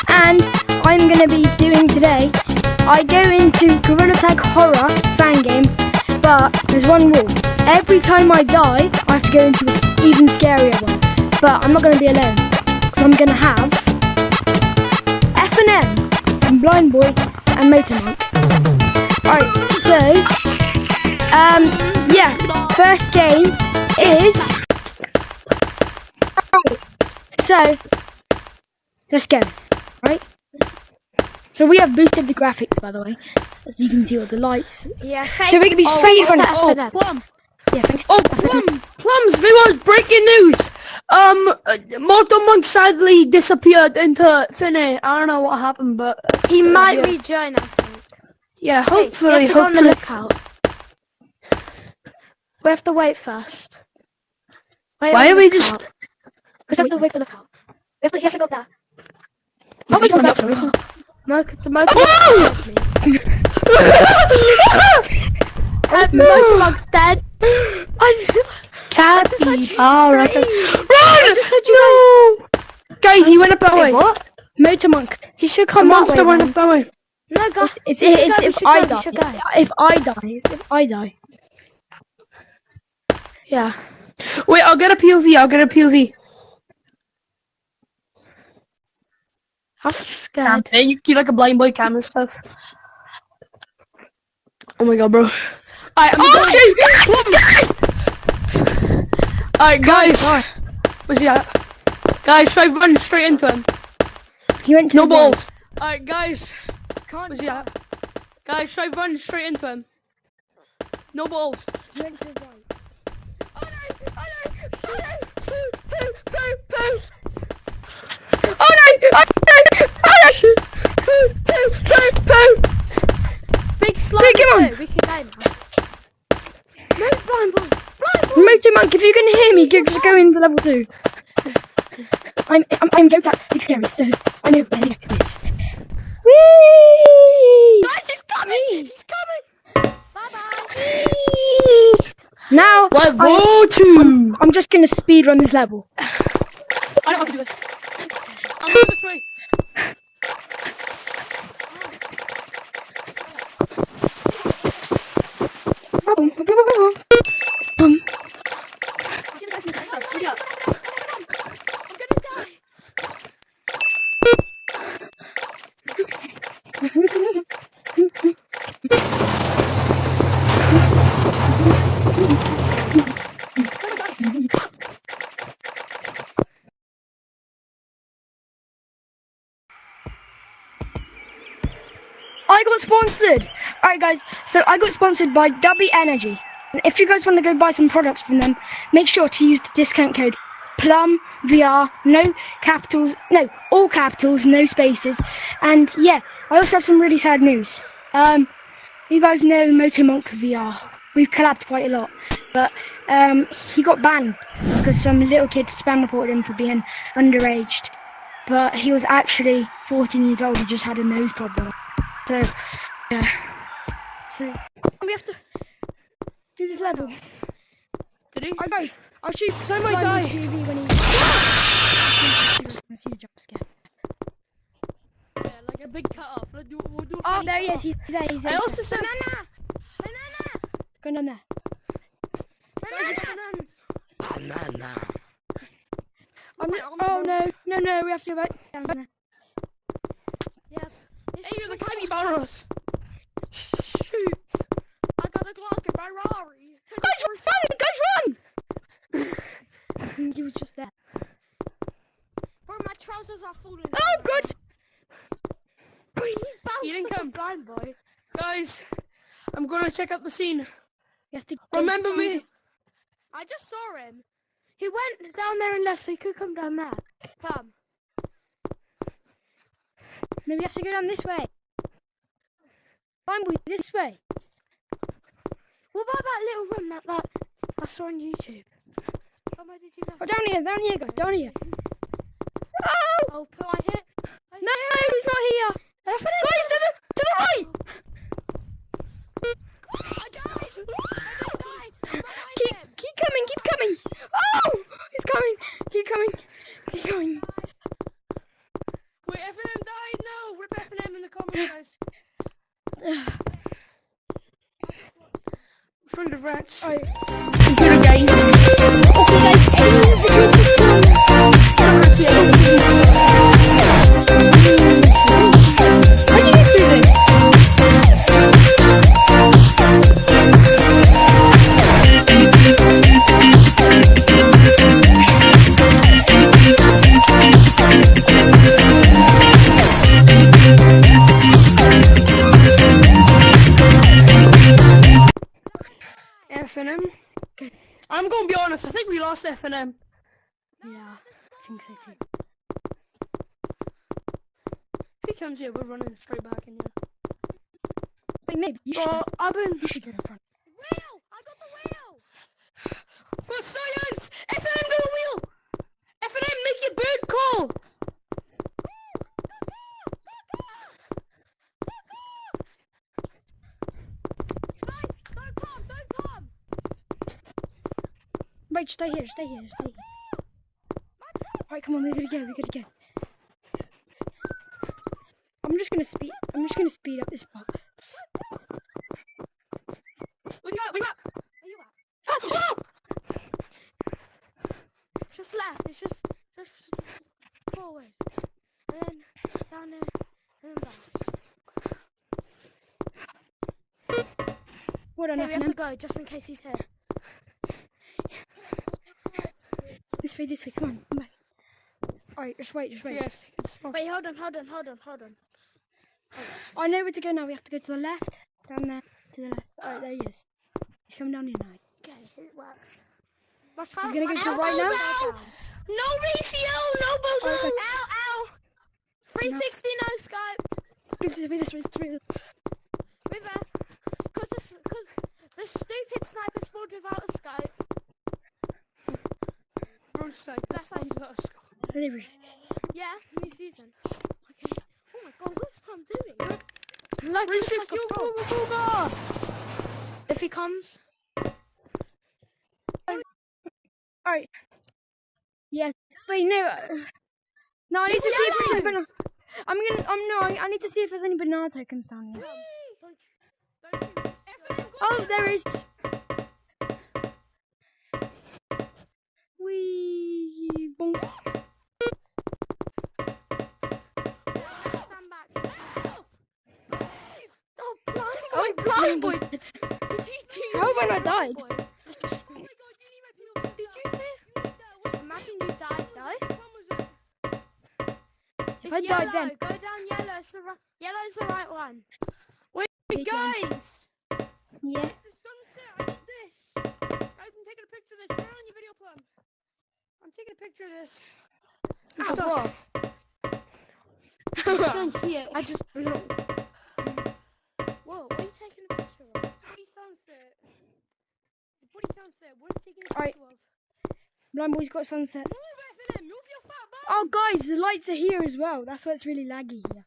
And I'm going to be doing today, I go into Gorilla Tag Horror fan games, but there's one rule. Every time I die, I have to go into an even scarier one. But I'm not going to be alone, because I'm going to have F&M, and Blind Boy, and Motor Monk. Alright, so, yeah, first game is... Alright, so, let's go, right? So we have boosted the graphics, by the way, as you can see all the lights. Yeah. So we can be straight in front of... Oh, Plum. Yeah, thanks. Oh, Plums, viewers, breaking news! Motor Monk sadly disappeared into thin air. I don't know what happened, but... He might rejoin, I think. Yeah, Hey, hopefully, you have to go on the lookout. We have to wait first. Why are we just... We have to wait for the lookout. He has to go there. Oh, wait, Motor Monk's dead. Capybara. Run! No! Guys, he went up that way. What? Motor Monk. He should A come that monster way. went up that way. No, go. It's We should if go, I we die. should go. If I die. Yeah. Wait, I'll get a POV. I'm scared. Hey, you like a blind boy cam and stuff. Oh my god, bro. Alright, Alright, guys. Where's he at? Guys, try running straight into him. He went to No the balls. right. Alright, guys. Where's he at? Guys, try running straight into him. No balls. He went to the right. Big slide. Come on. We can go now. No, Blind Boy. Motor Monk, if you can hear me, just go into level 2. I'm go that big scary, so I know where it is. Whee! Guys, he's coming. He's coming. Bye-bye. Now, Level 2. I'm just gonna speed run this level. I don't have to do this. I'm going this way. Boom, boom, boom, boom, boom. I got sponsored! Alright guys, so I got sponsored by W Energy. And if you guys want to go buy some products from them, make sure to use the discount code PLUMVR, all capitals, no spaces. And yeah, I also have some really sad news. You guys know Motor Monk VR. We've collabed quite a lot. But he got banned because some little kid spam reported him for being underaged. But he was actually 14 years old, he just had a nose problem. So, yeah. So, we have to do this level. Did he? Alright guys, I'll shoot So might die. POV when he... I see the jump scare. Yeah, like a big cut off. We'll do Oh, there he is, he's there, he's there. I also said... Go down there. Oh no, we have to go back down there. Yes. Hey, you're the capybaras! Shoot! I got a Glock in my Rari! Guys, run! He was just there. Bro, my trousers are falling. Oh, good! You didn't come. Blind Boy. Guys, I'm gonna check out the scene. Yes, Remember me? I just saw him. He went down there and left, so he could come down there. Come. No, we have to go down this way. Fine, boy, this way. What about that little room that I saw on YouTube? Where did you go? Oh, down here, go, down here. Oh! Oh, put I hit. No, he's not here. Guys, to the right! I died! I died! Keep coming! Oh! He's coming! Keep coming! Congrats. Alright. Computer game. How do you do this? F&M. Okay. I'm gonna be honest, I think we lost F&M. Yeah, I think so too. If he comes here, we're running straight back in here. Wait, maybe you should. You should go in front. Wheel! I got the wheel! For science! F&M got a wheel! F&M, make your bird call! Guys, don't come! Don't come! Wait, stay here, stay here, stay here. Alright, come on, we gotta go, we gotta go. I'm just gonna speed up this part. We got! Where you at? Oh! Just left. It's just forward. And then down there. And then back. What on Okay, we have to F&M? go just in case he's here. This way, come on, come back. Alright, just wait. Yes, it's Wait, hold on. I know where to go now, we have to go to the left. Down there, to the left. Alright, there he is. He's coming down here now. Okay, it works. He's gonna go to the right now. No ratio, no bozo! Okay. Ow! 360 no scope. This way. River. Because the stupid sniper spawned without a scope. Bro, that's how you got a score. Delivers. Yeah, new season. Okay. Oh my god, what's Tom doing? Like, Like a pro. If he comes. Alright. Yeah. Wait, no. No, I need to see if there's any banana. I need to see if there's any banana tokens down here. Oh, there is. Wee. Bonk. Stand back. Oh, blind boy, Oh, blind boy. Did Did you How have I not died? Oh my god, you need my POV. Did you hear? Imagine you died, though. If I died then. Go down yellow. Yellow's the right one. Wait, Okay, guys! Yeah. It's the sunset, I need this! Guys, I'm taking a picture of this. Turn on your video plan. I'm taking a picture of this. I can't see it. I just... Whoa, what are you taking a picture of? Pretty sunset. The pretty sunset. What are you taking a Alright. picture of? Blind boy's got sunset. Move, F&M! Move your fat butt! Oh, guys, the lights are here as well. That's why it's really laggy here.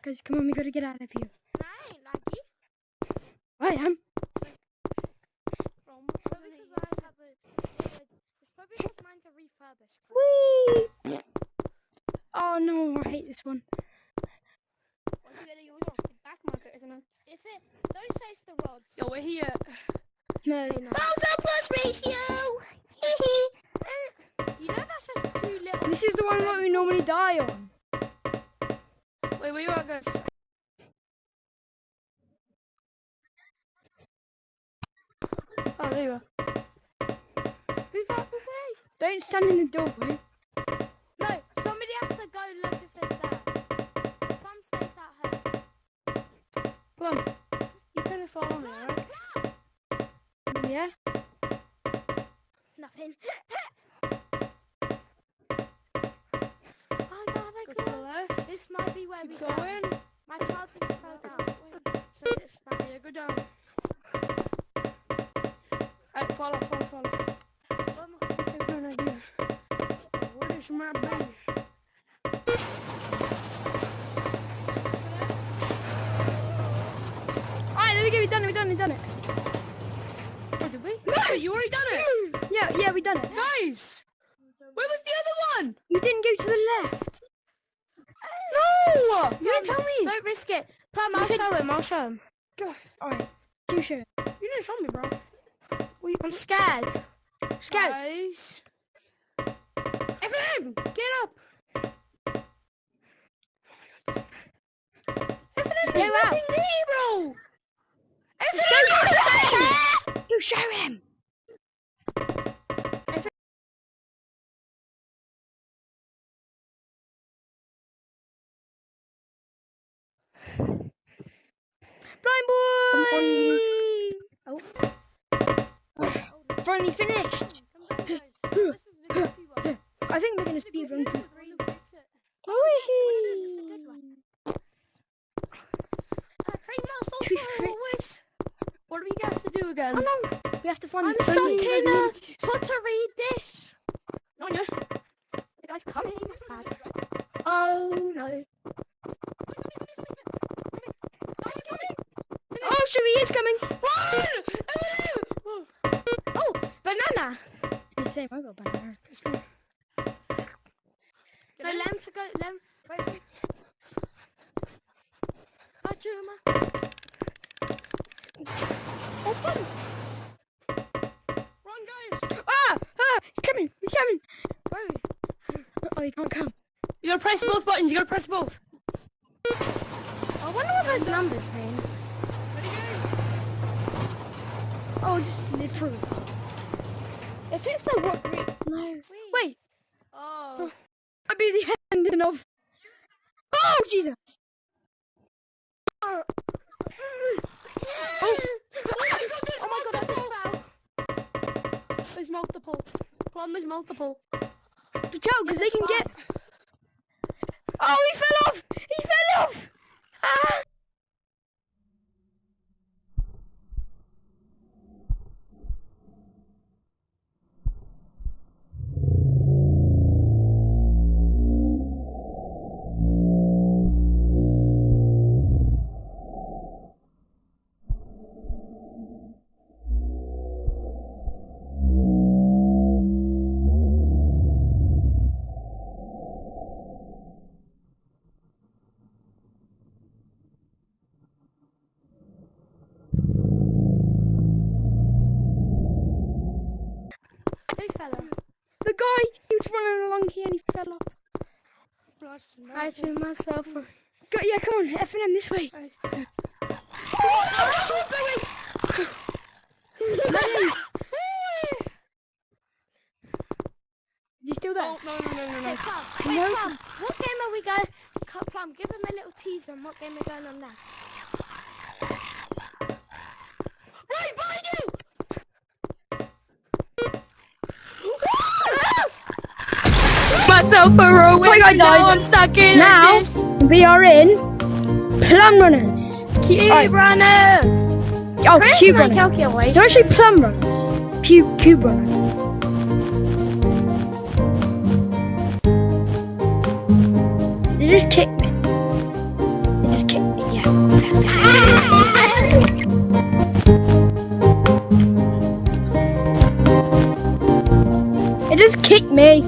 Guys, come on, we gotta get out of here. I ain't laggy. I am. From probably because I have a... It's probably just mine to refurbish. Whee! Oh no, I hate this one. Once you get it, you'll back marker, isn't it? If it... Don't say it's the rods. Yo, we're here. No. Bowser plus ratio! You know that's just too little. This is the one that we normally die on. Wait, where you at, guys? Oh, there you are. Move out the way. Don't stand in the doorway. No, somebody has to go look if it's there. So Plum stays at home. Plum, you couldn't follow me, right? Yeah? Nothing. Oh no, they Go to the left. This might be where we Go go. in. My cloud is fell down. So it's back. Yeah, go down. Alright, follow. Okay, good idea. What is my brain? Alright, there we go, we done it. Oh, did we? No, you already done it! Yeah, we done it. Nice! Where was the other one? You didn't go to the left. No! You didn't tell me! Don't risk it. Plum, I'll show him. God, Alright, do show it. you didn't show me, bro. I'm scared. Scout. Guys. FM, get up. FM, Go there's out. nothing there, bro. Go show him. Blind boy. Oh. Finally finished. I think we're gonna speed run through. What do we have to do again? Oh no, We have to find I'm the stuck bunny. in a pottery dish. Oh no. The guy's coming. Sad. Oh no. Oh, so he is coming. Oh, banana. Yeah, same. I got a banana. No, Lem to go. Lem. Wait. Ajuma. Open. Run, guys. Ah! He's coming. He's coming. Wait. Oh, he can't come. You gotta press both buttons. You gotta press both. I wonder what those numbers mean. Oh, just slid through. If it's the rock group. No. Wait. Oh. I'd be the ending of. Oh, Jesus. Oh. Oh my god, I just fell. There's multiple. Plum is multiple. Watch out, because they can get. Oh, he fell off. He fell off. Ah. Who fell off? The guy, he was running along here and he fell off. I threw myself. Go, yeah, come on, F&M this way. Is he still there? Oh, no. Hey, Plum. Wait, Plum. What game are we going? Plum, give him a little teaser on what game we're going on now. Right behind you! Myself a row. Sorry, I died. I'm stuck in Now, this. we are in Plum Runners. Cube Alright. runners. Oh, Where's Cube my Runners. calculation? They're actually Plum Runners. Cube Runners. They just kicked me. They just kicked me, yeah. It just kicked me.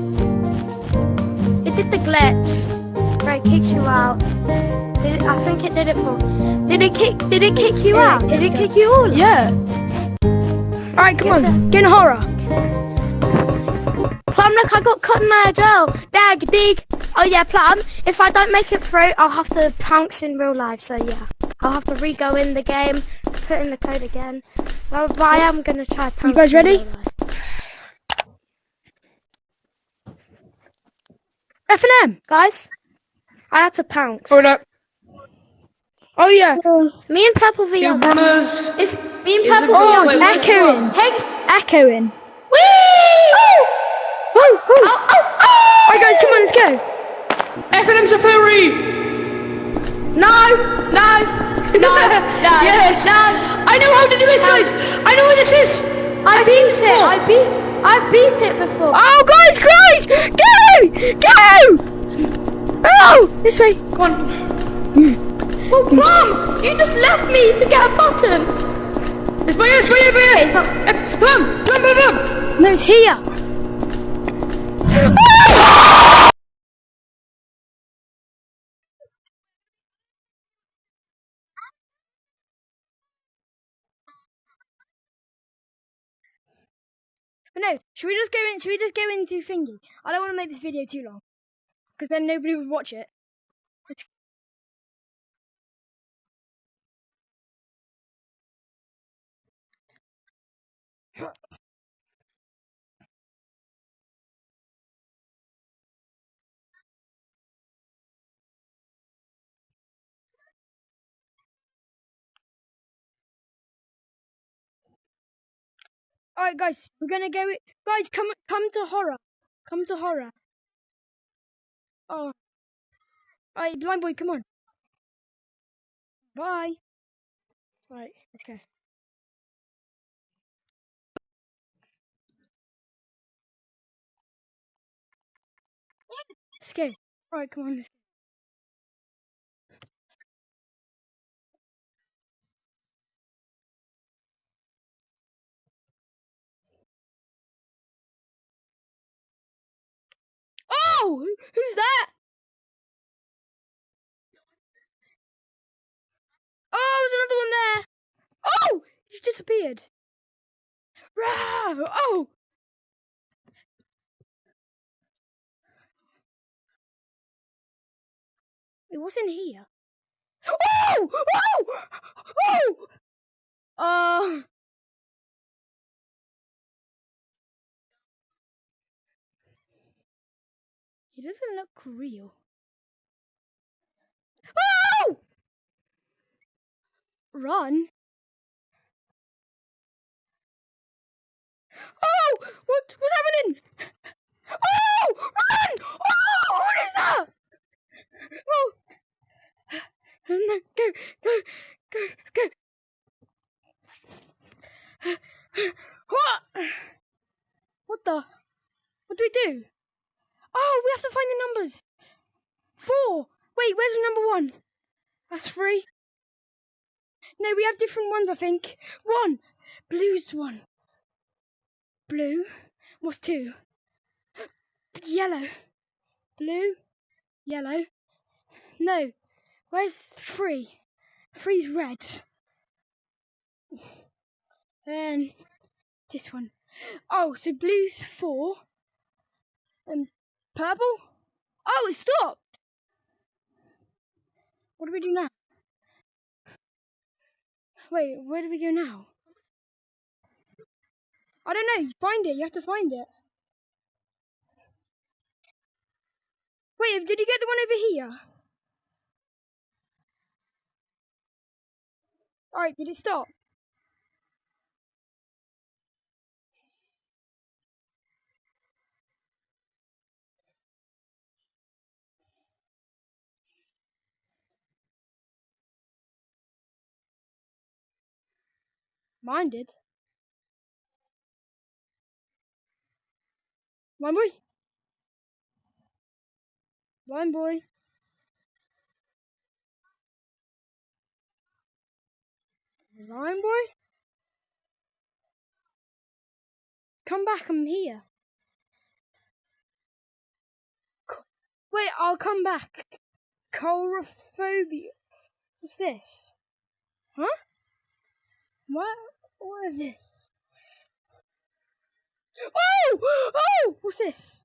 It did the glitch. Right, kicks you out. I think it did it for. Did it kick you Yeah, out? it Did it did. kick you all? Yeah. Alright, come Yes, on. Get in horror. Plum, look, I got caught in my jail. Dag, dig. Oh yeah, Plum. If I don't make it through, I'll have to pounce in real life. So yeah, I'll have to re-go in the game, put in the code again. But I am gonna try. Pounce You guys in ready? real life. F&M. Guys, I had to pounce. Hold up. Oh yeah. Me and Purple VR. Cube runners. It's me and Is Purple it- Oh, VR. it's wait, echoing. Hey, Echoing. wee! Woo, woo. Oh! Alright guys, come on, let's go. F&M's a fairy. No! Yes. No! I know how to do this, guys. I know what this is. I beat it. I beat it before. Oh, guys! Go! Oh, this way. Come on. Oh, Plum! You just left me to get a button. It's my ears, my ear, my ear. It's not. Plum. No, it's here. But no, should we just go in? Should we just go into thingy? I don't want to make this video too long, because then nobody would watch it. All right, guys, we're gonna go. Guys, come to horror. Come to horror. Oh, all right, blind boy, come on. Bye. All right, let's go. Let's go. All right, come on. Let's go. Oh, who's that? Oh, there's another one there. Oh, you disappeared. Rah! Oh, wait, what's in here? Oh! Oh! Oh! He doesn't look real. Oh! Run! Oh! What's happening? Oh! Run! Oh! What is that? Oh! No, go! Go! What? What the? What do we do? Oh, we have to find the numbers. 4. Wait, where's number 1? That's 3. No, we have different ones, I think. 1. Blue's 1. Blue. What's 2? Yellow. Blue. Yellow. No. Where's 3? 3's red. Then this one. Oh, so blue's 4. And purple? Oh, it stopped. What do we do now? Wait, where do we go now? I don't know. Find it. You have to find it. Wait, did you get the one over here? Alright, did it stop? Mine did. Blind boy? Blind boy? Blind boy? Come back, I'm here. Wait, I'll come back. Chorophobia. What's this? Huh? What is this? Oh! Oh! What's this?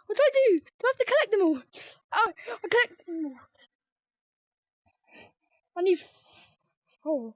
What do I do? Do I have to collect them all? Oh, I collect them all. I need 4.